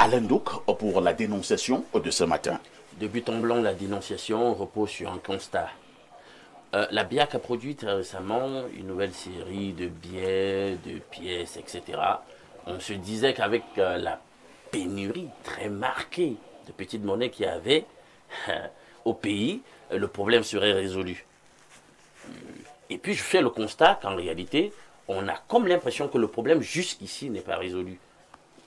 Alain Douk pour la dénonciation de ce matin. De but en blanc, la dénonciation repose sur un constat. La BIAC a produit très récemment une nouvelle série de billets, de pièces, etc. On se disait qu'avec la pénurie très marquée de petites monnaies qu'il y avait au pays, le problème serait résolu. Et puis je fais le constat qu'en réalité, on a comme l'impression que le problème jusqu'ici n'est pas résolu.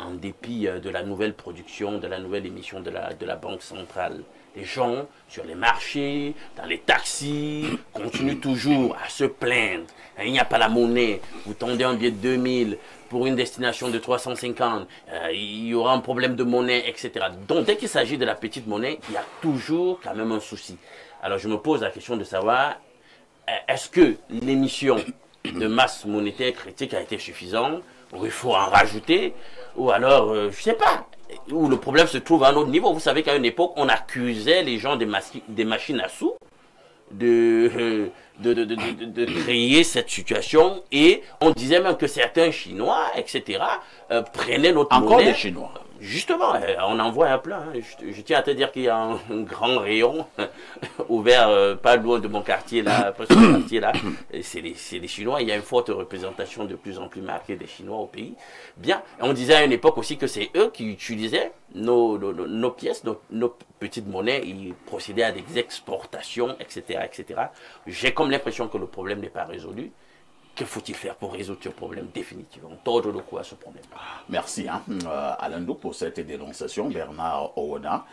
En dépit de la nouvelle production, de la nouvelle émission de la Banque centrale. Les gens, sur les marchés, dans les taxis, continuent toujours à se plaindre. Il n'y a pas la monnaie, vous tendez un billet de 2000 pour une destination de 350, il y aura un problème de monnaie, etc. Donc dès qu'il s'agit de la petite monnaie, il y a toujours quand même un souci. Alors je me pose la question de savoir, est-ce que l'émission de masse monétaire critique a été suffisante, ou il faut en rajouter, ou alors, je ne sais pas, où le problème se trouve à un autre niveau. Vous savez qu'à une époque, on accusait les gens des machines à sous de créer cette situation, et on disait même que certains Chinois, etc., prenaient notre monnaie. Encore des Chinois. Justement, on en voit un plein. Hein. Je tiens à te dire qu'il y a un grand rayon ouvert pas loin de mon quartier là, presque mon quartier là. C'est les Chinois. Il y a une forte représentation de plus en plus marquée des Chinois au pays. Bien, on disait à une époque aussi que c'est eux qui utilisaient nos pièces, nos petites monnaies. Ils procédaient à des exportations, etc., etc. J'ai comme l'impression que le problème n'est pas résolu. Que faut-il faire pour résoudre ce problème définitivement? Tordre le cou à ce problème. Merci Alain Douk pour cette dénonciation. Bernard Owona,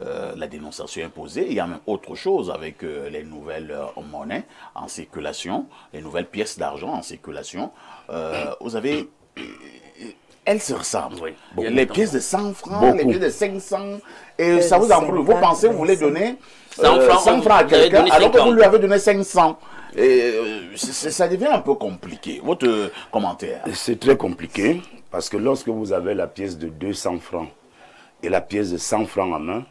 la dénonciation imposée. Il y a même autre chose avec les nouvelles monnaies en circulation, les nouvelles pièces d'argent en circulation. Vous avez... elles se ressemblent. Oui. Les pièces de 100 francs, les pièces de 500. Et ça vous embrouille. Vous pensez que vous voulez donner 100 francs à quelqu'un alors que vous lui avez donné 500. Ça devient un peu compliqué. Votre commentaire? C'est très compliqué parce que lorsque vous avez la pièce de 200 francs et la pièce de 100 francs en main,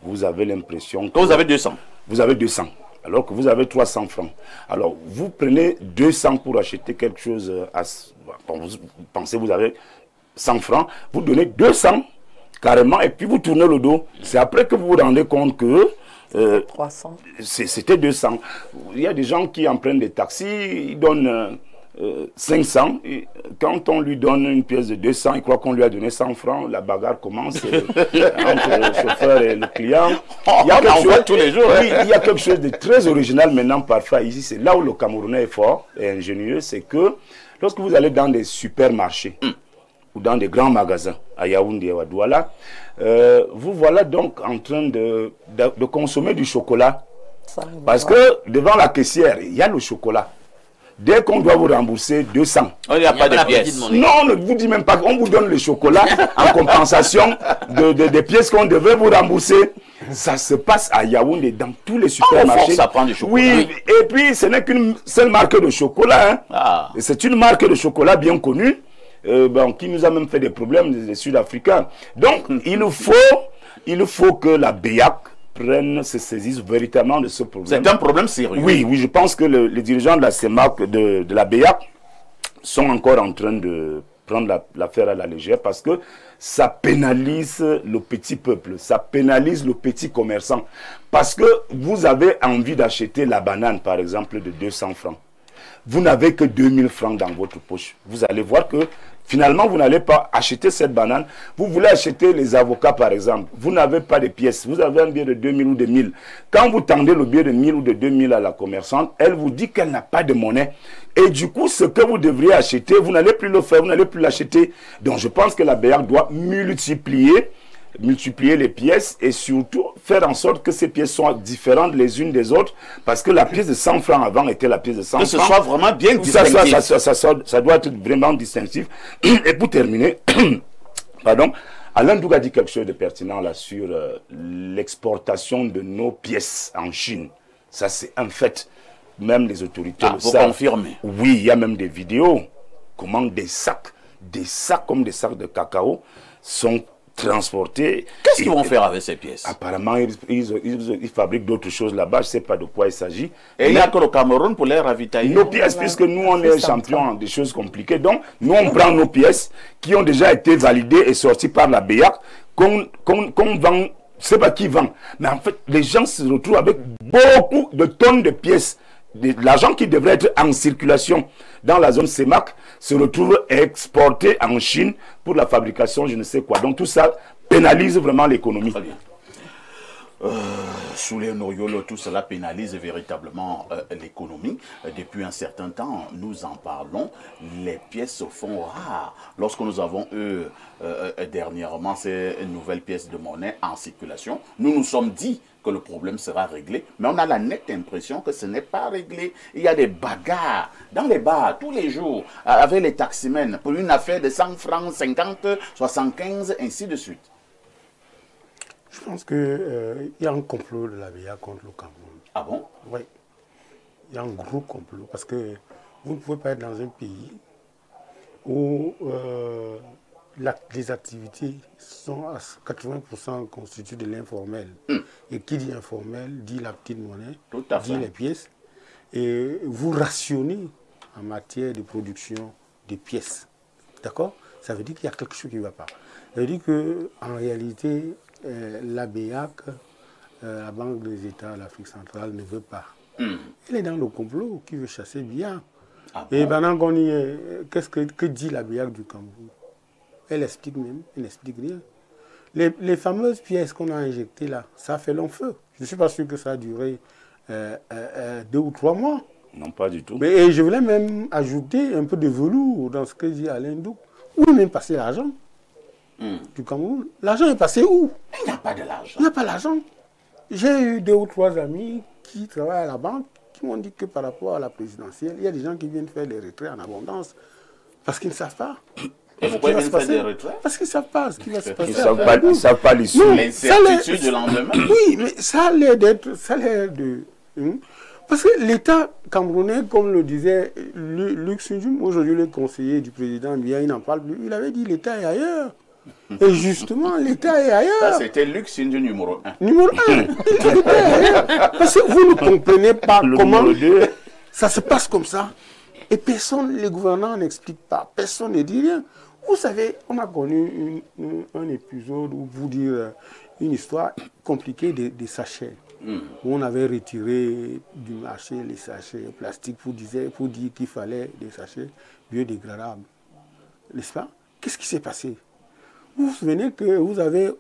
vous avez l'impression que... Vous avez 200. Vous avez 200, alors que vous avez 300 francs. Alors, vous prenez 200 pour acheter quelque chose, vous pensez que vous avez 100 francs, vous donnez 200 carrément et puis vous tournez le dos. C'est après que vous vous rendez compte que 300. C'était 200. Il y a des gens qui empruntent des taxis, ils donnent 500. Et quand on lui donne une pièce de 200, il croit qu'on lui a donné 100 francs. La bagarre commence entre le chauffeur et le client. Il y a quelque chose, tous les jours. Oui, il y a quelque chose de très original maintenant parfois ici. C'est là où le Camerounais est fort et ingénieux. C'est que lorsque vous allez dans des supermarchés ou dans des grands magasins à Yaoundé ou à Douala, vous voilà donc en train de consommer du chocolat. Parce que devant la caissière, il y a le chocolat. Dès qu'on doit vous rembourser 200, il n'y a pas de pièces. Non, on ne vous dit même pas qu'on vous donne le chocolat en compensation des pièces qu'on devait vous rembourser. Ça se passe à Yaoundé dans tous les supermarchés. Ça prend du chocolat. Oui, et puis ce n'est qu'une seule marque de chocolat. Hein. C'est une marque de chocolat bien connue. Qui nous a même fait des problèmes, les Sud-Africains. Donc, il faut que la BIAC se saisisse véritablement de ce problème. C'est un problème sérieux. Oui, je pense que les dirigeants de la CEMAC, de la BIAC, sont encore en train de prendre l'affaire à la légère parce que ça pénalise le petit peuple, ça pénalise le petit commerçant. Parce que vous avez envie d'acheter la banane, par exemple, de 200 francs. Vous n'avez que 2000 francs dans votre poche. Vous allez voir que finalement, vous n'allez pas acheter cette banane. Vous voulez acheter les avocats, par exemple. Vous n'avez pas de pièces. Vous avez un billet de 2000 ou de 1000. Quand vous tendez le billet de 1000 ou de 2000 à la commerçante, elle vous dit qu'elle n'a pas de monnaie. Et du coup, ce que vous devriez acheter, vous n'allez plus le faire, vous n'allez plus l'acheter. Donc, je pense que la BIAC doit multiplier les pièces et surtout faire en sorte que ces pièces soient différentes les unes des autres parce que la pièce de 100 francs avant était la pièce de 100 francs. Que ce soit vraiment bien distinctif. Ça doit être vraiment distinctif. Et pour terminer, pardon, Alain Douk a dit quelque chose de pertinent là sur l'exportation de nos pièces en Chine. Ça c'est un fait. Même les autorités le savent. Confirmer. Oui, il y a même des vidéos. Comment des sacs comme des sacs de cacao sont transporter. Qu'est-ce qu'ils vont faire avec ces pièces? Apparemment, ils fabriquent d'autres choses là-bas. Je ne sais pas de quoi il s'agit. Et il n'y a que le Cameroun pour les ravitailler. Nos pièces, puisque nous, on est champions des choses compliquées. Donc, nous, on prend nos pièces qui ont déjà été validées et sorties par la BEAC, qu'on vend. Je ne sais pas qui vend. Mais en fait, les gens se retrouvent avec beaucoup de tonnes de pièces. L'argent qui devrait être en circulation dans la zone CEMAC se retrouve exporté en Chine pour la fabrication, je ne sais quoi. Donc tout ça pénalise vraiment l'économie. Très bien. Sous les Noriolo, tout cela pénalise véritablement l'économie. Depuis un certain temps, nous en parlons. Les pièces se font rares. Lorsque nous avons eu dernièrement ces nouvelles pièces de monnaie en circulation, nous nous sommes dit que le problème sera réglé, mais on a la nette impression que ce n'est pas réglé. Il y a des bagarres dans les bars tous les jours avec les taximens pour une affaire de 100 francs, 50, 75, ainsi de suite. Je pense qu'il y a un complot de la BEAC contre le Cameroun. Ah bon? Oui. Il y a un gros complot parce que vous ne pouvez pas être dans un pays où les activités sont à 80% constituées de l'informel. Et qui dit informel dit la petite monnaie, dit les pièces. Et vous rationnez en matière de production des pièces. D'accord? Ça veut dire qu'il y a quelque chose qui ne va pas. Ça veut dire qu'en réalité, la BEAC, la Banque des États, l'Afrique centrale, ne veut pas. Elle est dans le complot qui veut chasser bien. Ah bon? Et pendant qu'on y est, que dit la BEAC du Cameroun? Elle explique même, elle n'explique rien. Les fameuses pièces qu'on a injectées là, ça a fait long feu. Je ne suis pas sûr que ça a duré 2 ou 3 mois. Non, pas du tout. Et je voulais même ajouter un peu de velours dans ce que dit Alain Douk. Où est même passé l'argent du Cameroun? L'argent est passé où? Il n'y a pas de l'argent. Il n'y a pas d'argent. J'ai eu 2 ou 3 amis qui travaillent à la banque qui m'ont dit que par rapport à la présidentielle, il y a des gens qui viennent faire des retraits en abondance parce qu'ils ne savent pas. Et pourquoi ils viennent faire des retraits? Parce qu'ils ne savent pas ce qui va se passer. Ils ne savent pas l'issue. L'incertitude du lendemain. Oui, mais ça a l'air de... Parce que l'État camerounais, comme le disait Luc Sundjoum, aujourd'hui le conseiller du président Biya, il n'en parle plus, il avait dit l'État est ailleurs. Et justement, l'État est ailleurs. Ça, c'était Luc Sundjoum numéro 1. Numéro 1. L'État est ailleurs. Parce que vous ne comprenez pas comment ça se passe comme ça. Et personne, les gouvernants n'expliquent pas. Personne ne dit rien. Vous savez, on a connu un épisode, ou vous dire une histoire compliquée des sachets. Où on avait retiré du marché les sachets plastiques pour dire qu'il fallait des sachets biodégradables. N'est-ce pas? Qu'est-ce qui s'est passé? Vous vous souvenez que vous savez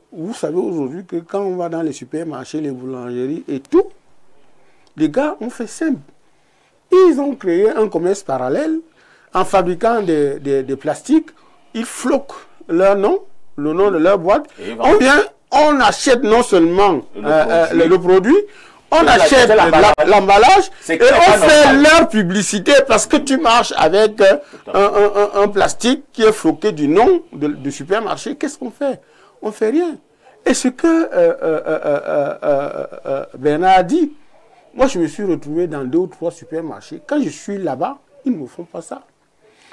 aujourd'hui que quand on va dans les supermarchés, les boulangeries et tout, les gars ont fait simple. Ils ont créé un commerce parallèle en fabriquant des plastiques. Ils floquent leur nom, le nom de leur boîte. On achète non seulement le produit, on achète l'emballage et on fait leur publicité parce que tu marches avec un plastique qui est floqué du nom du supermarché. Qu'est-ce qu'on fait? On ne fait rien. Et ce que Bernard a dit, moi je me suis retrouvé dans 2 ou 3 supermarchés. Quand je suis là-bas, ils ne me font pas ça.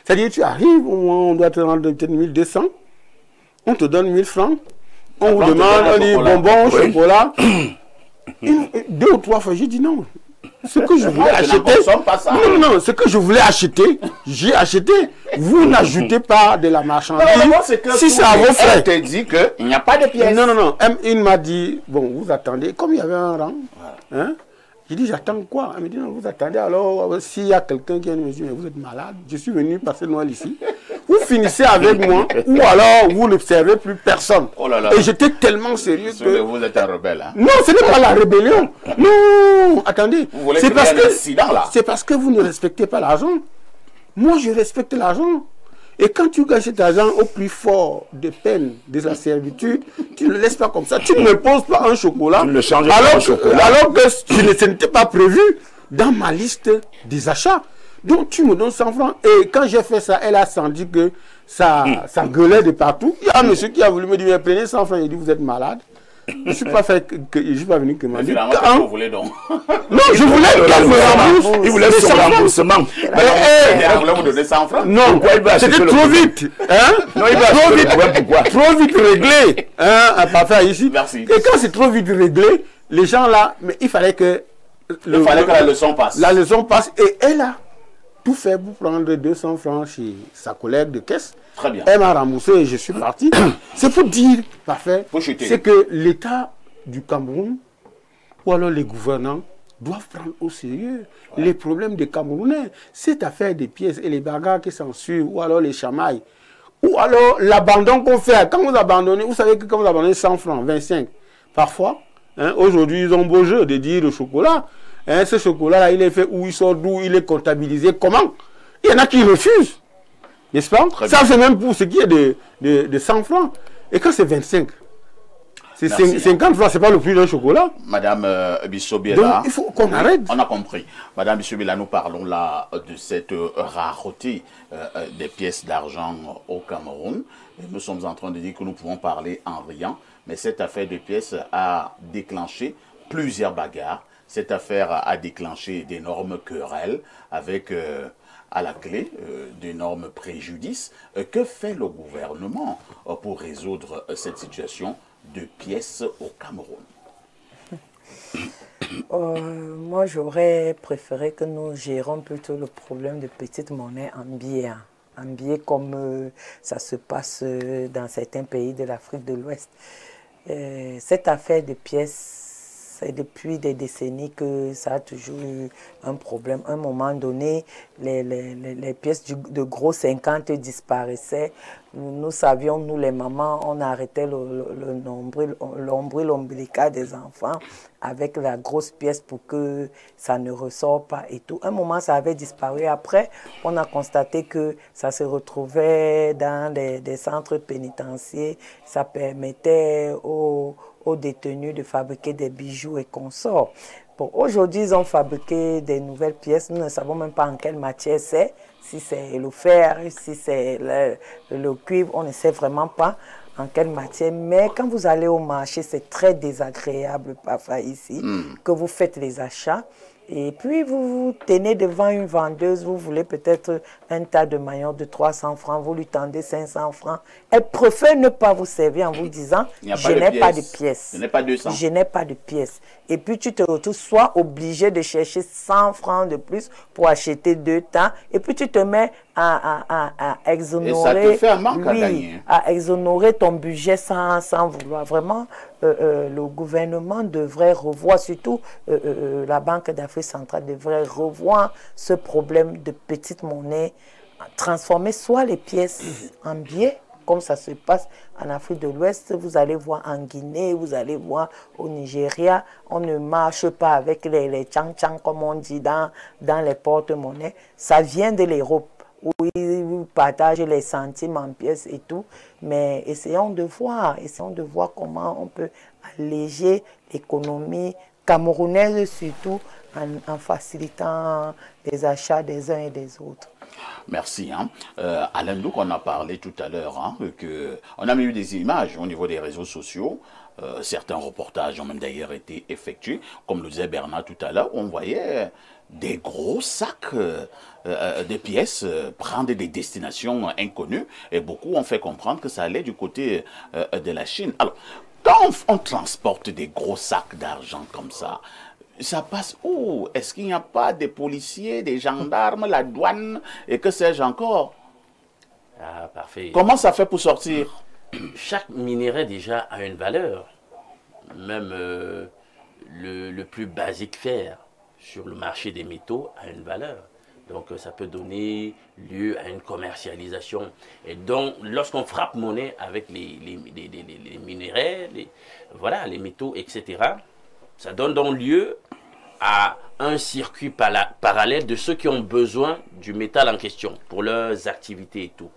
C'est-à-dire tu arrives, on doit te rendre peut-être 1200, on te donne 1000 francs. On vous demande, on dit bonbons, chocolat. 2 ou 3 fois, j'ai dit non. Ce que je voulais acheter, non, ce que je voulais acheter, j'ai acheté. Vous n'ajoutez pas de la marchandise. Si c'est à vos frais. Elle te dit qu'il n'y a pas de pièces. Non. Il m'a dit, bon, vous attendez. Comme il y avait un rang, hein, j'ai dit, j'attends quoi? Elle me dit, non, vous attendez. Alors, s'il y a quelqu'un qui me dit, mais vous êtes malade, je suis venu passer Noël ici. Vous finissez avec moi, ou alors vous ne servez plus personne. Oh là là. Et j'étais tellement sérieux que... Vous êtes un rebelle. Hein? Non, ce n'est pas la rébellion. Non, attendez. C'est parce que vous ne respectez pas l'argent. Moi, je respecte l'argent. Et quand tu gagnes cet argent au plus fort des peines, de la servitude, tu ne le laisses pas comme ça. Tu ne me poses pas un chocolat. Tu ne le changes pas en chocolat. Alors que ce n'était pas prévu dans ma liste des achats. Donc tu me donnes 100 francs. Et quand j'ai fait ça, elle a senti que ça gueulait de partout. Il y a un monsieur qui a voulu me dire, prenez 100 francs. Il dit, vous êtes malade. Je ne suis pas venu que m'en dire. Finalement, vous voulez donc? Non, je voulais qu'elle me rembourse. Il voulait son remboursement. Il voulait vous donner 100 francs. Non, c'était trop vite. Hein? Non, il va trop vite. Pourquoi? Trop vite réglé. Hein, à pas faire ici. Merci. Et quand c'est trop vite réglé, les gens là, mais il fallait que... Il fallait que la leçon passe. La leçon passe. Et elle a tout fait pour prendre 200 francs chez sa collègue de caisse. Très bien. Elle m'a remboursé et je suis parti. C'est pour dire, parfait, c'est que l'État du Cameroun, ou alors les gouvernants, doivent prendre au sérieux les problèmes des Camerounais. Cette affaire des pièces et les bagarres qui s'en suivent, ou alors les chamailles, ou alors l'abandon qu'on fait. Quand vous abandonnez, vous savez que quand vous abandonnez 100 francs, 25, parfois, hein, aujourd'hui, ils ont beau jeu de dire le chocolat. Hein, ce chocolat-là, il est fait où, il sort d'où, il est comptabilisé, comment? Il y en a qui refusent. N'est-ce pas? Ça, c'est même pour ce qui est de 100 francs. Et quand c'est 25, c'est 50 francs, c'est pas le prix d'un chocolat. Madame Bissobiela. Donc, il faut qu'on arrête. On a compris. Madame Bissobiela, nous parlons là de cette rareté des pièces d'argent au Cameroun. Et nous sommes en train de dire que nous pouvons parler en riant. Mais cette affaire de pièces a déclenché plusieurs bagarres. Cette affaire a déclenché d'énormes querelles avec, à la clé, d'énormes préjudices. Que fait le gouvernement pour résoudre cette situation de pièces au Cameroun? Moi, j'aurais préféré que nous gérions plutôt le problème de petites monnaies en billets. En billets comme ça se passe dans certains pays de l'Afrique de l'Ouest. Cette affaire de pièces, c'est depuis des décennies que ça a toujours eu un problème. À un moment donné, les pièces de gros 50 disparaissaient. Nous savions, nous les mamans, on arrêtait l'ombril ombilical des enfants avec la grosse pièce pour que ça ne ressort pas et tout. Un moment, ça avait disparu. Après, on a constaté que ça se retrouvait dans des centres pénitentiaires. Ça permettait aux détenus de fabriquer des bijoux et consorts. Bon, aujourd'hui, ils ont fabriqué des nouvelles pièces. Nous ne savons même pas en quelle matière c'est. Si c'est le fer, si c'est le cuivre, on ne sait vraiment pas en quelle matière. Mais quand vous allez au marché, c'est très désagréable parfois ici, que vous faites les achats. Et puis, vous vous tenez devant une vendeuse, vous voulez peut-être un tas de maillots de 300 francs, vous lui tendez 500 francs. Elle préfère ne pas vous servir en vous disant « je n'ai pas de pièces ». Je n'ai pas 200. Je n'ai pas de pièces. Et puis, tu te retrouves soit obligé de chercher 100 francs de plus pour acheter 2 temps. Et puis, tu te mets à exonérer. Et ça te fait un manque à gagner. À exonérer ton budget sans vouloir. Vraiment, le gouvernement devrait revoir, surtout la Banque d'Afrique centrale devrait revoir ce problème de petite monnaie, transformer soit les pièces en billets, comme ça se passe en Afrique de l'Ouest. Vous allez voir en Guinée, vous allez voir au Nigeria, on ne marche pas avec les tchang-tchang, comme on dit, dans les porte-monnaies. Ça vient de l'Europe, où ils partagent les centimes en pièces et tout. Mais essayons de voir comment on peut alléger l'économie camerounaise, surtout en facilitant les achats des uns et des autres. Merci. Alain Ndouk, on a parlé tout à l'heure, on a eu des images au niveau des réseaux sociaux. Certains reportages ont même d'ailleurs été effectués. Comme le disait Bernard tout à l'heure, on voyait des gros sacs de pièces prendre des destinations inconnues. Et beaucoup ont fait comprendre que ça allait du côté de la Chine. Alors, quand on transporte des gros sacs d'argent comme ça passe où? Est-ce qu'il n'y a pas des policiers, des gendarmes, la douane et que sais-je encore? Ah, parfait. Comment ça fait pour sortir? Chaque minerai déjà a une valeur. Même le plus basique fer sur le marché des métaux a une valeur. Donc ça peut donner lieu à une commercialisation. Et donc lorsqu'on frappe monnaie avec les minerais, les métaux, etc., ça donne donc lieu à un circuit parallèle de ceux qui ont besoin du métal en question pour leurs activités et tout.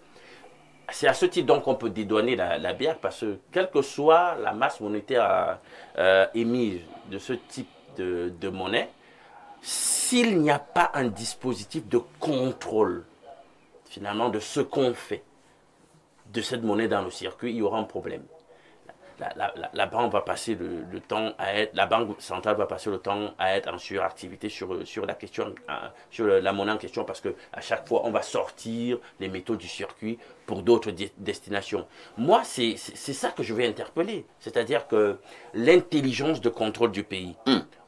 C'est à ce titre donc qu'on peut dédouaner la bière, parce que quelle que soit la masse monétaire émise de ce type de monnaie, s'il n'y a pas un dispositif de contrôle finalement de ce qu'on fait de cette monnaie dans le circuit, il y aura un problème. la banque va passer le temps à être, la banque centrale va passer le temps à être en suractivité sur la question, sur la monnaie en question, parce que à chaque fois on va sortir les métaux du circuit pour d'autres destinations. Moi, c'est ça que je vais interpeller, c'est-à-dire que l'intelligence de contrôle du pays.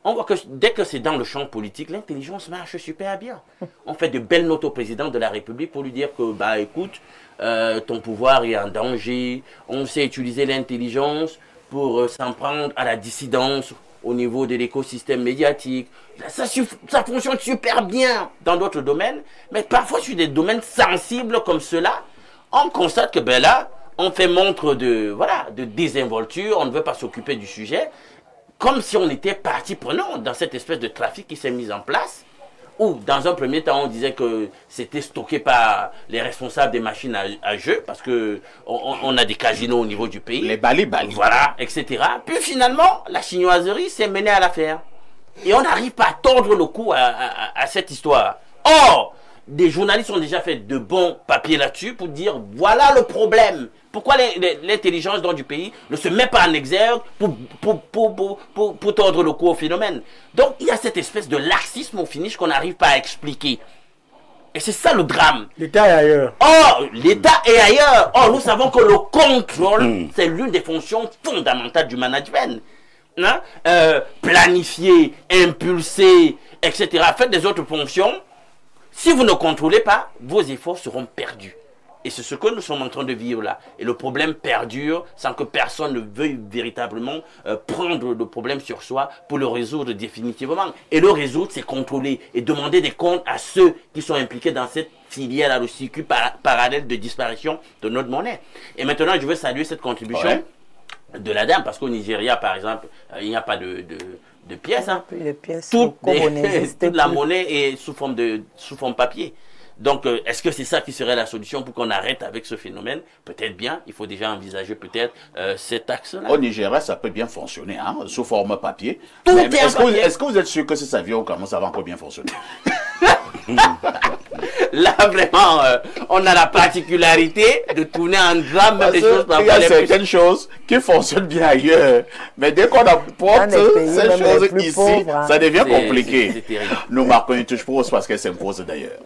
On voit que dès que c'est dans le champ politique, l'intelligence marche super bien. On fait de belles notes au président de la République pour lui dire que, bah écoute, ton pouvoir est en danger. On sait utiliser l'intelligence pour s'en prendre à la dissidence au niveau de l'écosystème médiatique. Ça fonctionne super bien dans d'autres domaines, mais parfois sur des domaines sensibles comme ceux-là, on constate que ben là, on fait montre de désinvolture, on ne veut pas s'occuper du sujet, comme si on était partie prenante dans cette espèce de trafic qui s'est mis en place, où dans un premier temps on disait que c'était stocké par les responsables des machines à jeu, parce que on a des casinos au niveau du pays. Les bali, voilà, etc. Puis finalement, la chinoiserie s'est menée à l'affaire. Et on n'arrive pas à tordre le cou à cette histoire. Or, des journalistes ont déjà fait de bons papiers là-dessus pour dire voilà le problème. Pourquoi l'intelligence du pays ne se met pas en exergue pour tordre le cou au phénomène. Donc il y a cette espèce de laxisme au finish qu'on n'arrive pas à expliquer. Et c'est ça le drame. L'État est ailleurs. Oh, l'État est ailleurs. Oh, nous savons que le contrôle, c'est l'une des fonctions fondamentales du management. Hein? Planifier, impulser, etc. Faites des autres fonctions. Si vous ne contrôlez pas, vos efforts seront perdus. Et c'est ce que nous sommes en train de vivre là. Et le problème perdure sans que personne ne veuille véritablement prendre le problème sur soi pour le résoudre définitivement. Et le résoudre, c'est contrôler et demander des comptes à ceux qui sont impliqués dans cette filière, là, le circuit parallèle de disparition de notre monnaie. Et maintenant, je veux saluer cette contribution de la dame, parce qu'au Nigeria, par exemple, il n'y a pas de pièces. Hein. Toute la monnaie est sous forme papier. Donc, est-ce que c'est ça qui serait la solution pour qu'on arrête avec ce phénomène? Peut-être bien. Il faut déjà envisager peut-être cet axe-là. Au Nigeria, ça peut bien fonctionner, hein, sous forme papier. Tout est papier. Est-ce que vous êtes sûr que si ça vient au Cameroun, ça va encore bien fonctionner? Là, vraiment, on a la particularité de tourner en drame des choses. Il y a certaines choses qui fonctionnent bien ailleurs. Mais dès qu'on apporte ces choses ici, ça devient compliqué. C'est terrible. Nous marquons une touche pour parce qu'elle s'impose d'ailleurs.